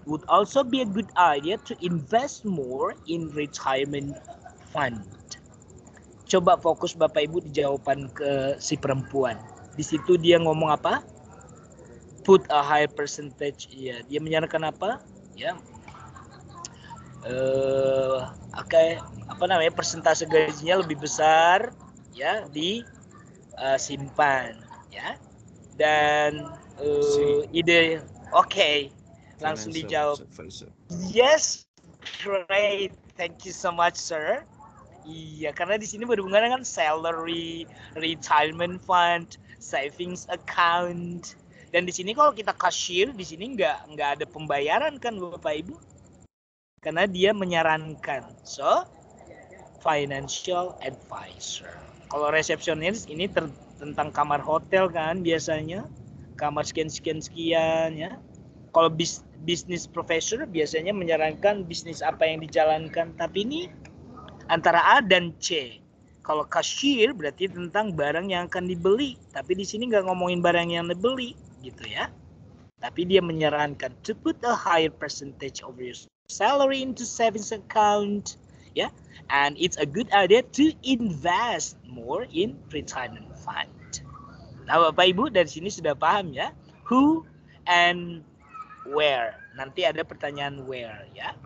would also be a good idea to invest more in retirement fund. Coba fokus Bapak Ibu di jawaban ke si perempuan. Di situ dia ngomong apa? Put a high percentage. Ya, dia menyarankan apa? Ya, apa namanya, persentase gajinya lebih besar ya di simpan ya, dan ide langsung dijawab. Yes, great, thank you so much sir. Iya, karena di sini berhubungan dengan salary, retirement fund, savings account, dan di sini kalau kita cashier di sini nggak ada pembayaran kan Bapak Ibu, karena dia menyarankan. So, financial advisor. Kalau resepsionis ini tentang kamar hotel kan biasanya, kamar sekian ya. Kalau bisnis professor biasanya menyarankan bisnis apa yang dijalankan, tapi ini antara A dan C. Kalau cashier berarti tentang barang yang akan dibeli, tapi di sini nggak ngomongin barang yang dibeli gitu ya. Tapi dia menyarankan to put a higher percentage of your salary into savings account, ya. And it's a good idea to invest more in retirement fund. Nah, Bapak Ibu dari sini sudah paham ya, who and where. Nanti ada pertanyaan where ya.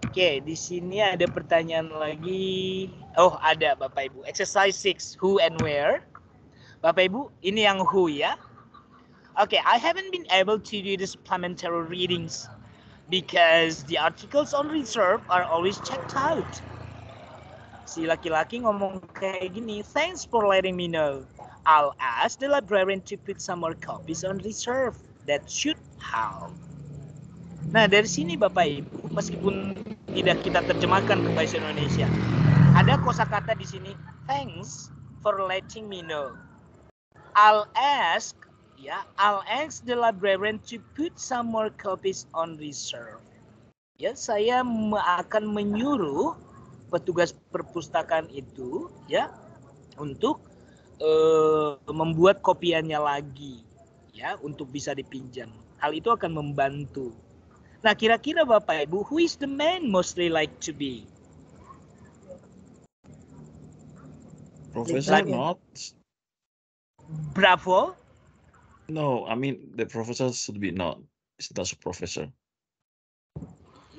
Oke, di sini ada pertanyaan lagi. Oh, ada Bapak Ibu. Exercise 6, who and where. Bapak Ibu, ini yang who ya. Okay, I haven't been able to do the supplementary readings because the articles on reserve are always checked out. Si laki-laki ngomong kayak gini, thanks for letting me know. I'll ask the librarian to put some more copies on reserve. That should help. Nah, dari sini Bapak Ibu, meskipun tidak kita terjemahkan ke bahasa Indonesia, ada kosakata di sini, thanks for letting me know. I'll ask the librarian to put some more copies on reserve. Ya, saya akan menyuruh petugas perpustakaan itu ya untuk membuat kopiannya lagi ya untuk bisa dipinjam. Hal itu akan membantu. Nah, kira-kira Bapak Ibu, who is the man mostly like to be? Professor, not. Bravo. No, I mean the professor should be not. It's not a professor.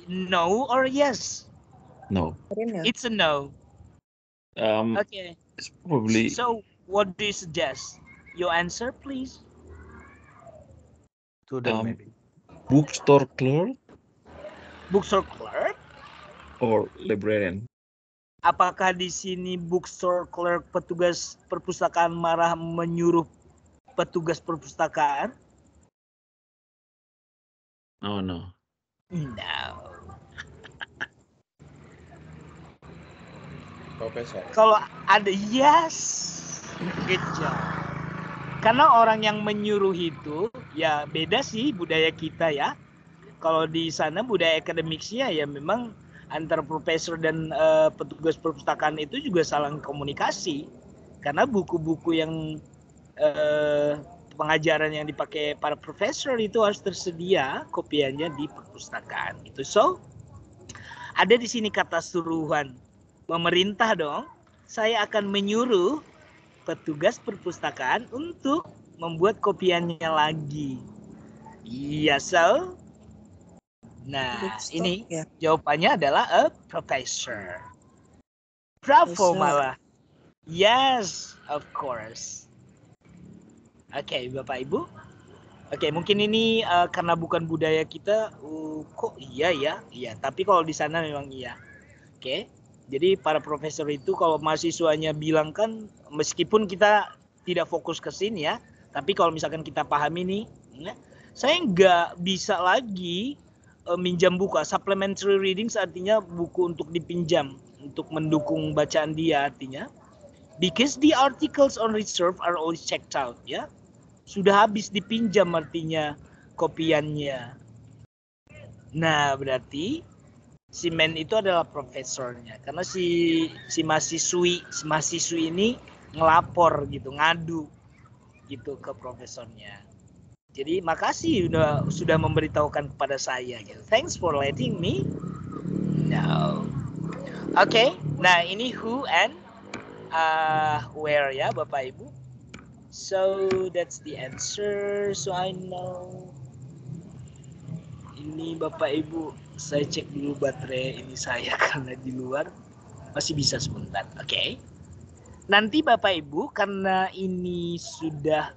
No or yes? No. It's a no. Okay. It's probably. So, what do you suggest? Your answer, please. Maybe. Bookstore clerk. Bookstore clerk. Or librarian. Apakah di sini bookstore clerk petugas perpustakaan marah menyuruh petugas perpustakaan? Oh no. No. Profesor. Kalau ada yes, good job. Karena orang yang menyuruh itu ya beda sih budaya kita ya. Kalau di sana budaya akademiknya ya memang antara profesor dan petugas perpustakaan itu juga saling komunikasi. Karena buku-buku yang pengajaran yang dipakai para profesor itu harus tersedia kopiannya di perpustakaan. Itu so ada di sini kata suruhan. Pemerintah dong. Saya akan menyuruh petugas perpustakaan untuk membuat kopiannya lagi. Iya, so. Nah, ini jawabannya adalah a professor. Bravo malah. Yes, of course. Oke, Bapak Ibu. Oke, mungkin ini karena bukan budaya kita, kok iya ya? Iya, tapi kalau di sana memang iya. Oke. Jadi para profesor itu kalau mahasiswanya bilang kan, meskipun kita tidak fokus ke sini ya, tapi kalau misalkan kita pahami nih, ya, saya nggak bisa lagi minjam buku. Supplementary readings artinya buku untuk dipinjam, untuk mendukung bacaan dia artinya. Because the articles on reserve are always checked out, ya. Sudah habis dipinjam artinya kopiannya. Nah, berarti si man itu adalah profesornya, karena si mahasiswi ini ngelapor gitu, ngadu gitu ke profesornya. Jadi makasih sudah memberitahukan kepada saya gitu. Thanks for letting me know. Oke, nah ini who and where ya Bapak Ibu. So that's the answer. So I know. Ini Bapak Ibu, saya cek dulu baterai ini saya karena di luar masih bisa sebentar. Oke. Nanti Bapak Ibu karena ini sudah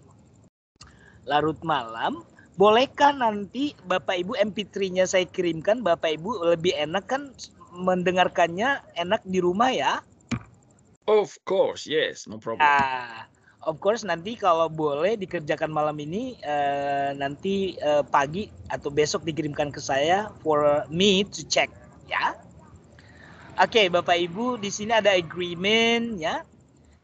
larut malam, bolehkah nanti Bapak Ibu MP3-nya saya kirimkan, Bapak Ibu lebih enak kan mendengarkannya enak di rumah ya? Of course, yes, no problem. Of course nanti kalau boleh dikerjakan malam ini nanti pagi atau besok dikirimkan ke saya for me to check ya. Oke, Bapak Ibu di sini ada agreement ya.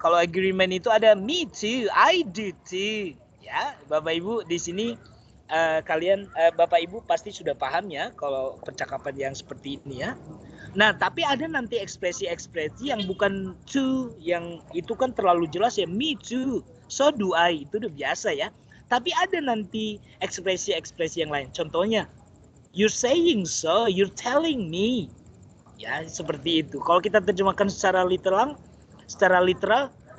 Kalau agreement itu ada me too, I do too ya. Bapak Ibu di sini kalian Bapak Ibu pasti sudah paham ya kalau percakapan yang seperti ini ya. Nah, tapi ada nanti ekspresi-ekspresi yang bukan to, yang itu kan terlalu jelas ya, me too, so do I, itu udah biasa ya. Tapi ada nanti ekspresi-ekspresi yang lain. Contohnya, you're saying so, you're telling me. Ya, seperti itu. Kalau kita terjemahkan secara literal,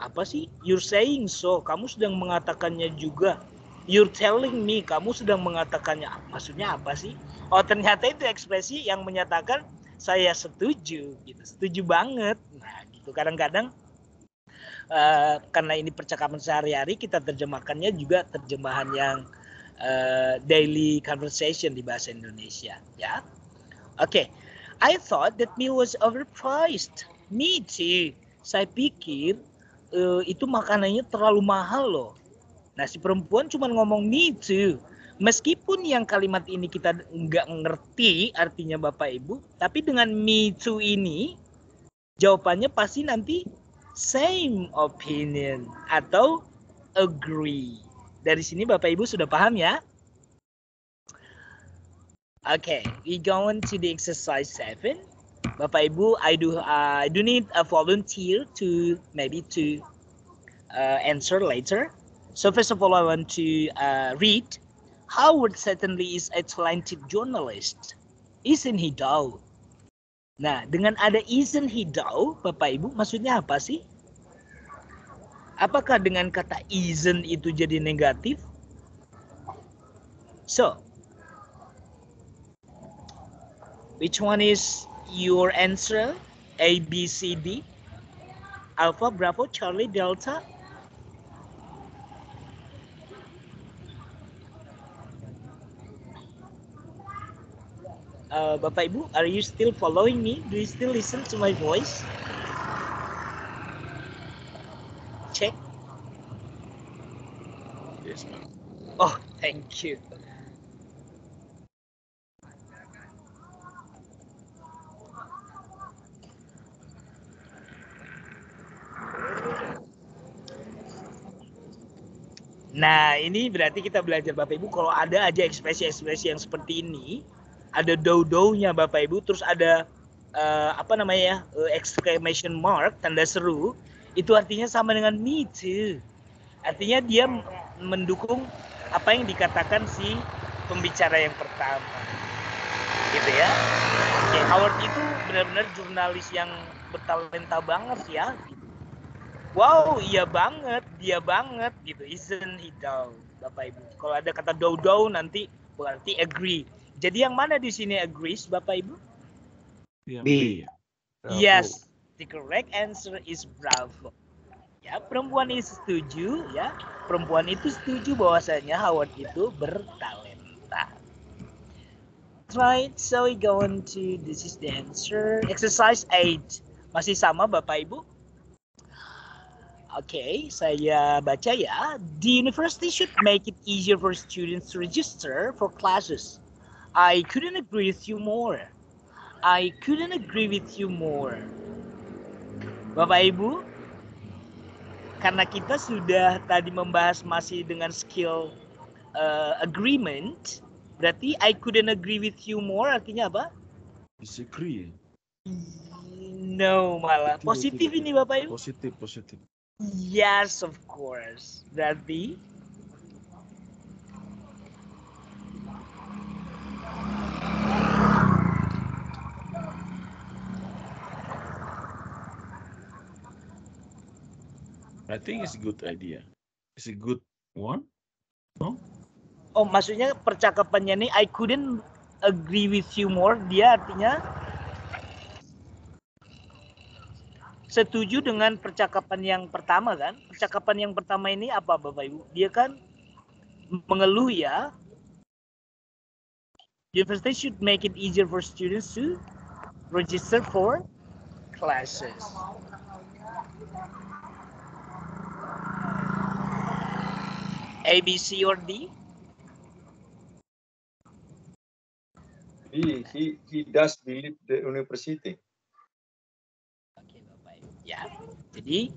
apa sih? You're saying so, kamu sedang mengatakannya juga. You're telling me, kamu sedang mengatakannya. Maksudnya apa sih? Oh, ternyata itu ekspresi yang menyatakan saya setuju gitu, setuju banget. Nah gitu kadang-kadang karena ini percakapan sehari-hari kita terjemahkannya juga terjemahan yang daily conversation di bahasa Indonesia ya. Oke. I thought that meal was overpriced. Me too. Saya pikir itu makanannya terlalu mahal loh. Nah si perempuan cuma ngomong me too. Meskipun yang kalimat ini kita nggak ngerti artinya Bapak Ibu, tapi dengan me too ini jawabannya pasti nanti same opinion atau agree. Dari sini Bapak Ibu sudah paham ya? Okay, we go on to the exercise 7. Bapak Ibu, I do need a volunteer to maybe to answer later. So first of all, I want to read. Howard certainly is a talented journalist. Isn't he though? Nah, dengan ada isn't he though, Bapak Ibu, maksudnya apa sih? Apakah dengan kata isn't itu jadi negatif? So, which one is your answer? A, B, C, D? Alpha, Bravo, Charlie, Delta? Bapak Ibu, are you still following me? Do you still listen to my voice? Check. Yes, ma'am. Oh, thank you. Nah, ini berarti kita belajar Bapak Ibu kalau ada aja ekspresi-ekspresi yang seperti ini, ada do-do-nya Bapak Ibu, terus ada exclamation mark, tanda seru, itu artinya sama dengan me too. Artinya dia mendukung apa yang dikatakan si pembicara yang pertama. Gitu ya. Oke, Howard itu benar-benar jurnalis yang bertalenta banget ya. Wow, iya banget, dia banget gitu. Isn't he though, Bapak Ibu. Kalau ada kata do nanti berarti agree. Jadi yang mana di sini agrees, Bapak Ibu? Yang B. B. Yes, the correct answer is bravo. Ya, perempuan itu setuju ya. Perempuan itu setuju bahwasanya Howard itu bertalenta. Right, so we go on to this is the answer. Exercise 8. Masih sama Bapak Ibu? Oke, saya baca ya. The university should make it easier for students to register for classes. I couldn't agree with you more. I couldn't agree with you more. Bapak Ibu, karena kita sudah tadi membahas masih dengan skill agreement, berarti I couldn't agree with you more artinya apa? Disagree. No, malah Tidak, positif tidak, ini tidak. Bapak Ibu. Positif. Yes, of course. Berarti I think it's a good idea. It's a good one. No? oh, maksudnya percakapannya nih I couldn't agree with you more, dia artinya setuju dengan percakapan yang pertama kan? Percakapan yang pertama ini apa Bapak Ibu? Dia kan mengeluh ya. University should make it easier for students to register for classes. A, B, C, or D? He does believe the university. Oke, Bapak Ibu. Ya. Jadi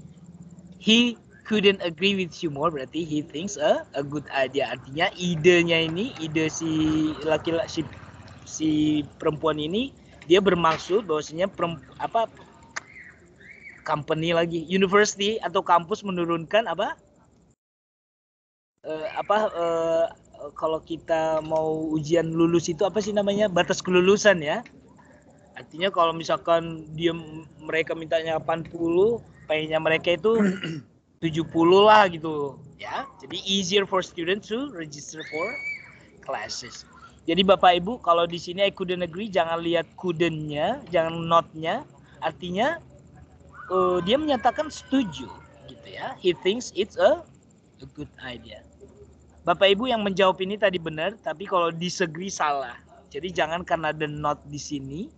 he couldn't agree with you more, berarti he thinks a good idea. Artinya idenya ini, ide si laki-laki si perempuan ini, dia bermaksud bahwasanya company lagi, university atau kampus menurunkan kalau kita mau ujian lulus itu apa sih namanya, batas kelulusan ya. Artinya kalau misalkan mereka mintanya 80, pengennya mereka itu 70 lah gitu ya. Jadi easier for students to register for classes. Jadi Bapak Ibu kalau di sini I couldn't agree, jangan lihat couldn't-nya, jangan not-nya. Artinya dia menyatakan setuju gitu ya. He thinks it's a good idea. Bapak Ibu yang menjawab ini tadi benar, tapi kalau disagree salah. Jadi jangan karena the not di sini,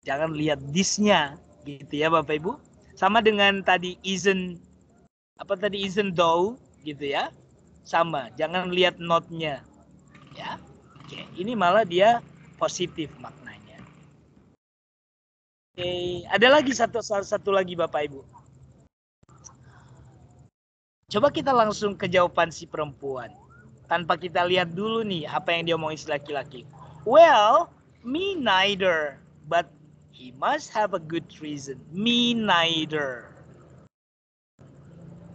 jangan lihat this-nya gitu ya Bapak Ibu. Sama dengan tadi isn't though gitu ya. Sama, jangan lihat not-nya. Ya. Oke, ini malah dia positif maknanya. Oke, ada lagi satu lagi Bapak Ibu. Coba kita langsung ke jawaban si perempuan. Tanpa kita lihat dulu nih apa yang dia omongin si laki-laki. Well, me neither, but he must have a good reason. Me neither.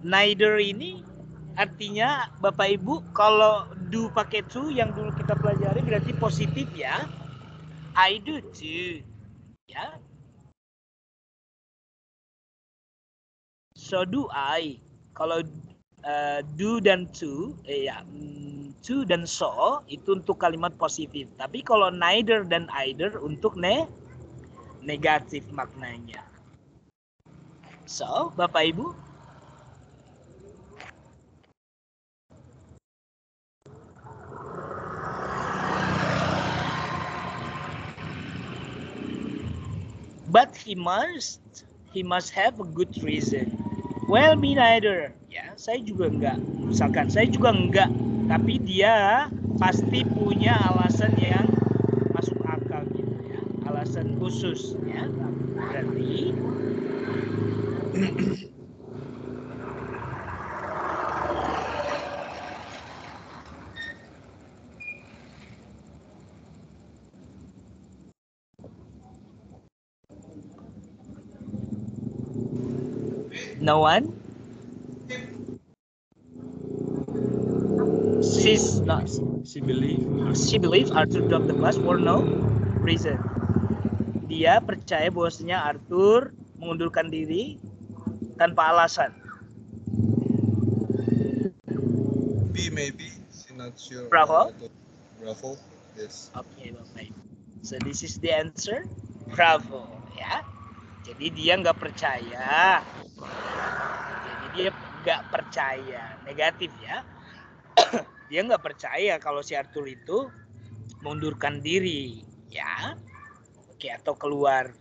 Neither ini artinya Bapak Ibu kalau do pakai to yang dulu kita pelajari berarti positif ya. I do too. Ya. So do I. Kalau do dan to dan so itu untuk kalimat positif. Tapi kalau neither dan either untuk negatif maknanya. So, Bapak Ibu, but he must have a good reason. Well, me neither. Ya, saya juga enggak. Misalkan saya juga enggak, tapi dia pasti punya alasan yang masuk akal gitu ya. Alasan khusus ya. Berarti no one? She believes Arthur dropped the class for no reason. Dia percaya bahwasanya Arthur mengundurkan diri tanpa alasan. B maybe, she's not sure. Bravo. Bravo, yes. Okay, Bapak. So this is the answer. Bravo, ya. Jadi dia nggak percaya. Jadi dia nggak percaya, negatif ya. Dia nggak percaya kalau si Arthur itu mengundurkan diri, ya. Oke, atau keluar.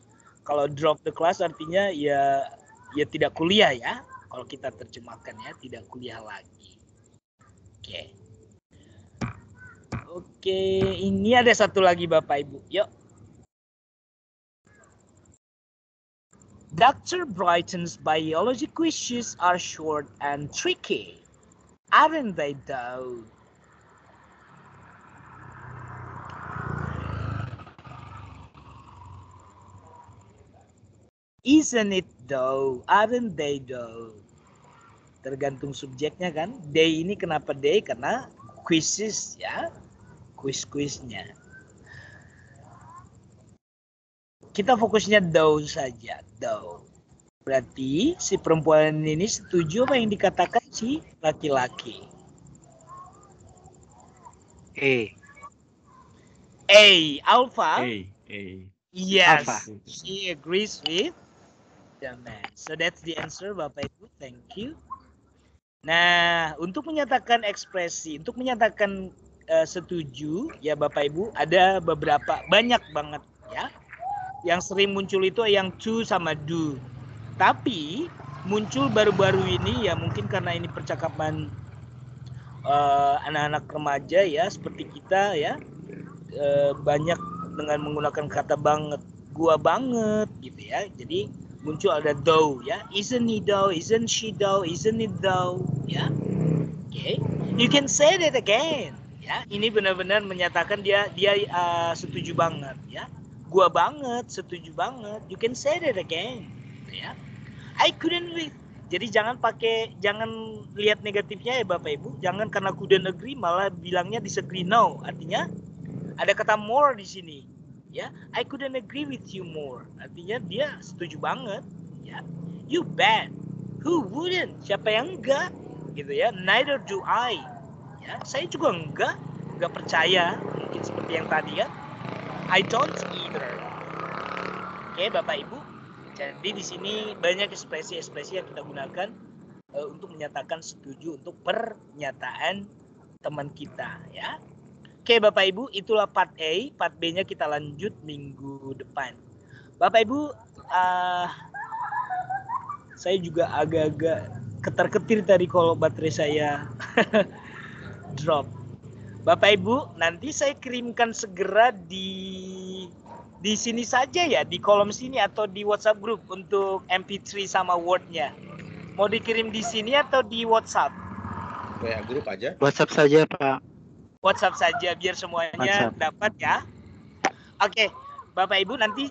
Kalau drop the class artinya ya tidak kuliah ya. Kalau kita terjemahkan ya, tidak kuliah lagi. Oke. Oke, ini ada satu lagi Bapak Ibu. Yuk. Dr. Brighton's biology quizzes are short and tricky, aren't they though? Isn't it though? Aren't they though? tergantung subjeknya kan. They ini kenapa they? Karena quizzes ya, quiz-quiznya. Kita fokusnya thou saja, thou. Berarti si perempuan ini setuju apa yang dikatakan si laki-laki? Alpha. A. Yes, Alpha. she agrees with the man. So that's the answer, Bapak Ibu. Thank you. Nah, untuk menyatakan ekspresi, untuk menyatakan setuju, ya Bapak Ibu, ada beberapa, banyak banget ya. Yang sering muncul itu yang to sama do. Tapi muncul baru-baru ini ya mungkin karena ini percakapan anak-anak remaja ya seperti kita ya, banyak dengan menggunakan kata banget, gua banget gitu ya. Jadi muncul ada thou ya, isn't he thou, isn't she thou, isn't it thou ya. Okay, you can say that again ya. Ini benar-benar menyatakan dia setuju banget ya. Gua banget, setuju banget. You can say that again ya. I couldn't wait. Jadi jangan lihat negatifnya ya Bapak Ibu. Jangan karena couldn't agree malah bilangnya disagree. No, artinya ada kata more di sini ya. I couldn't agree with you more, artinya dia setuju banget ya. You bet, who wouldn't, siapa yang enggak gitu ya. Neither do I ya, saya juga enggak percaya, mungkin seperti yang tadi ya. I don't either. Oke Bapak Ibu, jadi di sini banyak ekspresi-ekspresi yang kita gunakan untuk menyatakan setuju untuk pernyataan teman kita ya. Oke Bapak Ibu, itulah part A. Part B-nya kita lanjut minggu depan. Bapak Ibu, saya juga agak-agak ketar-ketir tadi kalau baterai saya drop. Bapak Ibu, nanti saya kirimkan segera di sini saja ya, di kolom sini atau di WhatsApp group untuk MP3 sama Word-nya. Mau dikirim di sini atau di WhatsApp? WA grup aja. WhatsApp saja, Pak. WhatsApp saja biar semuanya WhatsApp. dapat ya. Oke, Bapak Ibu nanti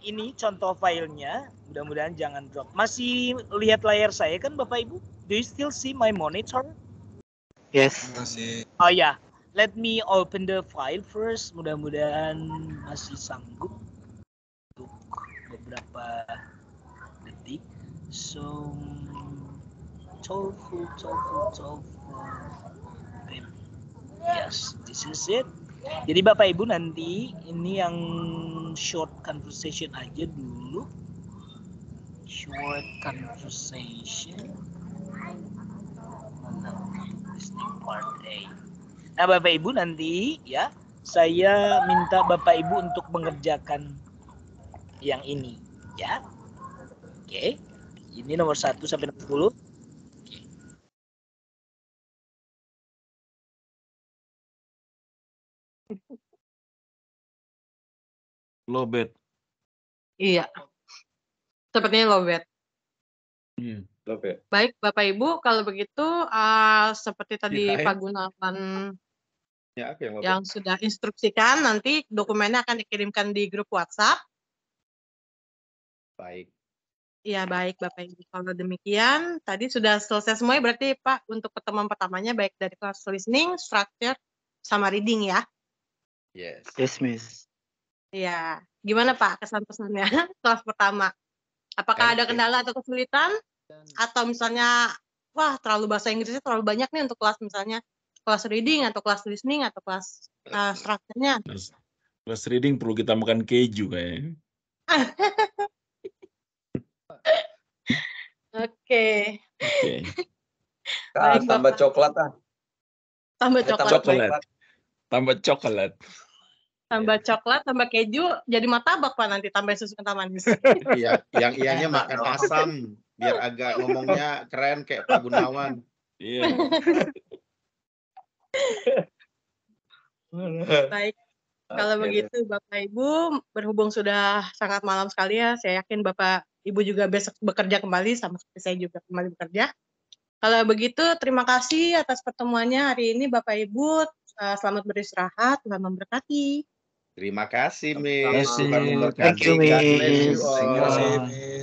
ini contoh filenya, mudah-mudahan jangan drop. Masih lihat layar saya kan Bapak Ibu? Do you still see my monitor? Yes. Masih. Oh ya, let me open the file first. Mudah-mudahan masih sanggup untuk beberapa detik. So, tofu. Yes, this is it. Jadi Bapak Ibu nanti ini yang short conversation aja dulu. Short conversation. Listening part A. Nah Bapak Ibu nanti ya, saya minta Bapak Ibu untuk mengerjakan yang ini ya. Oke. Ini nomor 1 sampai nomor 10. Low bed. Iya. Sepertinya lowbat. Baik, Bapak Ibu, kalau begitu seperti tadi Kirain. Pak Gunawan Ya, oke, Bapak. yang sudah instruksikan, nanti dokumennya akan dikirimkan di grup WhatsApp. Baik. Iya, baik Bapak Ibu. Kalau demikian, tadi sudah selesai semuanya berarti Pak untuk pertemuan pertamanya baik dari kelas listening, structure, sama reading ya. Yes. Yes, Miss. Iya. Gimana Pak kesan-pesannya kelas pertama? Apakah ada kendala atau kesulitan? Atau misalnya, wah terlalu bahasa Inggrisnya terlalu banyak nih untuk kelas misalnya kelas reading atau kelas listening atau kelas structure-nya. Kelas reading perlu kita makan keju kayaknya. Oke. Baik, Tambah Bapak. coklat ah. Tambah coklat. Coklat. Tambah coklat. Tambah coklat, tambah keju, jadi martabak Pak nanti tambah susu kental manis. Iya, yang ianya makan asam biar agak ngomongnya keren kayak Pak Gunawan. Iya. Baik. Kalau begitu Bapak Ibu, berhubung sudah sangat malam sekali ya, saya yakin Bapak Ibu juga besok bekerja kembali, sama seperti saya juga kembali bekerja. Kalau begitu, terima kasih atas pertemuannya hari ini Bapak Ibu. Selamat beristirahat, Tuhan memberkati. Terima kasih, Miss. Terima kasih. Tuhan memberkati. Thank you, God bless you Miss. all. Terima kasih.